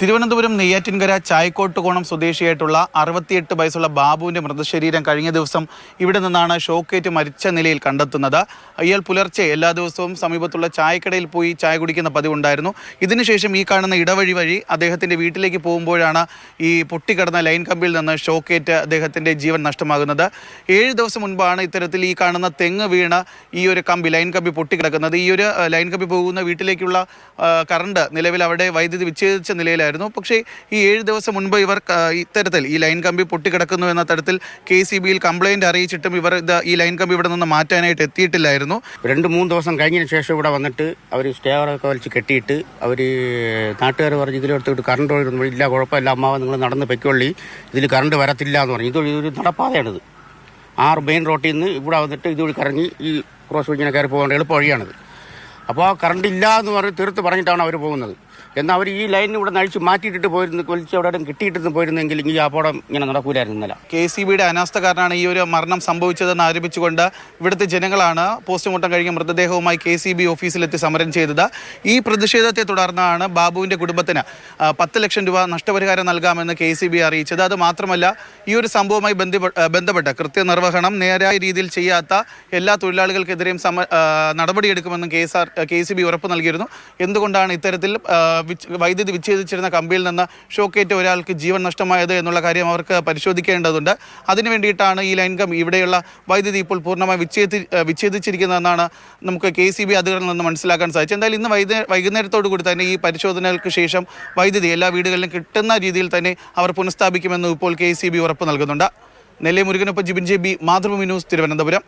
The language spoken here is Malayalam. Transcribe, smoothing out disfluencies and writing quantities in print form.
തിരുവനന്തപുരം നെയ്യാറ്റിൻകര ചായക്കോട്ടുകോണം സ്വദേശിയായിട്ടുള്ള 68 വയസ്സുള്ള ബാബുവിന്റെ മൃതശരീരം കഴിഞ്ഞ ദിവസം ഇവിടെ നിന്നാണ് ഷോക്കേറ്റ് മരിച്ച നിലയിൽ കണ്ടെത്തുന്നത്. ഇയാൾ പുലർച്ചെ എല്ലാ ദിവസവും സമീപത്തുള്ള ചായക്കടയിൽ പോയി ചായ കുടിക്കുന്ന പതിവുണ്ടായിരുന്നു. ഇതിനുശേഷം ഈ കാണുന്ന ഇടവഴി വഴി അദ്ദേഹത്തിന്റെ വീട്ടിലേക്ക് പോകുമ്പോഴാണ് ഈ പൊട്ടിക്കിടന്ന ലൈൻ കമ്പിയിൽ നിന്ന് ഷോക്കേറ്റ് അദ്ദേഹത്തിന്റെ ജീവൻ നഷ്ടമാകുന്നത്. 7 ദിവസം മുൻപാണ് ഇത്തരത്തിൽ ഈ കാണുന്ന തെങ്ങ് വീണ് ഈ ഒരു കമ്പി ലൈൻ കമ്പി പൊട്ടിക്കിടക്കുന്നത്. ഈ ഒരു ലൈൻ കമ്പി പോകുന്ന വീട്ടിലേക്കുള്ള കറണ്ട് നിലവിൽ അവിടെ വൈദ്യുതി വിച്ഛേദിച്ച നിലയിലായിരുന്നു. പക്ഷേ ഈ 7 ദിവസം മുൻപ് ഇവർ ഇത്തരത്തിൽ ഈ ലൈൻ കമ്പി പൊട്ടിക്കിടക്കുന്നു എന്ന തരത്തിൽ KCBയിൽ കംപ്ലൈന്റ് അറിയിച്ചിട്ടും ഇവർ ഈ ലൈൻ കമ്പി ഇവിടെ നിന്ന് മാറ്റാനായിട്ട് എത്തിയിട്ടില്ലായിരുന്നു. 2-3 ദിവസം കഴിഞ്ഞതിന് ശേഷം ഇവിടെ വന്നിട്ട് അവർ സ്റ്റേവറൊക്കെ വലിച്ച് കെട്ടിയിട്ട് അവർ നാട്ടുകാർ പറഞ്ഞ് ഇതിലെടുത്തിട്ട് കറണ്ട് വരുന്നു, ഇല്ല കുഴപ്പമില്ല അമ്മാവ നിങ്ങൾ നടന്ന് പൊയ്ക്കൊള്ളി, ഇതിൽ കറണ്ട് വരത്തില്ല എന്ന് പറഞ്ഞു. ഇതൊരു നടപ്പാതയാണിത്. 6 മെയിൻ റോട്ടിൽ നിന്ന് ഇവിടെ വന്നിട്ട് ഇതുവഴി കറങ്ങി ഈ ക്രോസ് ഇങ്ങനെ കയറി പോകേണ്ട എളുപ്പ വഴിയാണിത്. അപ്പോൾ ആ കറണ്ട് ഇല്ല എന്ന് പറഞ്ഞ് തീർത്ത് പറഞ്ഞിട്ടാണ് അവർ പോകുന്നത്. എന്നാൽ അവർ ഈ ലൈനിൽ ഇവിടെ നഴിച്ച് മാറ്റിയിട്ടിട്ട് പോയിരുന്നു, വലിച്ച് അവിടെ കിട്ടിയിട്ട് പോയിരുന്നെങ്കിൽ ഈ അപകടം ഇങ്ങനെ നടക്കൂലായിരുന്നു. ഇന്നലെ KCBയുടെ അനാസ്ഥ കാരണമാണ് ഈ ഒരു മരണം സംഭവിച്ചതെന്ന് ആരോപിച്ചുകൊണ്ട് ഇവിടുത്തെ ജനങ്ങളാണ് പോസ്റ്റ്മോർട്ടം കഴിഞ്ഞ മൃതദേഹവുമായി KCB ഓഫീസിലെത്തി സമരം ചെയ്തത്. ഈ പ്രതിഷേധത്തെ തുടർന്നാണ് ബാബുവിന്റെ കുടുംബത്തിന് 10 ലക്ഷം രൂപ നഷ്ടപരിഹാരം നൽകാമെന്ന് KCB അറിയിച്ചത്. അത് മാത്രമല്ല, ഈ ഒരു സംഭവവുമായി ബന്ധപ്പെട്ട് കൃത്യനിർവഹണം നേരായ രീതിയിൽ ചെയ്യാത്ത എല്ലാ തൊഴിലാളികൾക്കെതിരെയും നടപടിയെടുക്കുമെന്നും KCB ഉറപ്പ് നൽകിയിരുന്നു. എന്തുകൊണ്ടാണ് ഇത്തരത്തിൽ വൈദ്യുതി വിച്ഛേദിച്ചിരുന്ന കമ്പിയിൽ നിന്ന് ഷോക്കേറ്റ് ഒരാൾക്ക് ജീവൻ നഷ്ടമായത് എന്നുള്ള കാര്യം അവർക്ക് പരിശോധിക്കേണ്ടതുണ്ട്. അതിനു വേണ്ടിയിട്ടാണ് ഈ ലൈൻ കമ്പി ഇവിടെയുള്ള വൈദ്യുതി ഇപ്പോൾ പൂർണ്ണമായി വിച്ഛേദിച്ചിരിക്കുന്നതെന്നാണ് നമുക്ക് KCB അധികൃതരിൽ നിന്ന് മനസ്സിലാക്കാൻ സാധിച്ചത്. എന്തായാലും ഇന്ന് വൈകുന്നേരത്തോടു കൂടി തന്നെ ഈ പരിശോധനകൾക്ക് ശേഷം വൈദ്യുതി എല്ലാ വീടുകളിലും കിട്ടുന്ന രീതിയിൽ തന്നെ അവർ പുനഃസ്ഥാപിക്കുമെന്ന് ഇപ്പോൾ KCB ഉറപ്പ് നൽകുന്നുണ്ട്. നെല്ലിമുരുകനൊപ്പം ജിബിൻ JB, മാതൃഭൂമി ന്യൂസ്, തിരുവനന്തപുരം.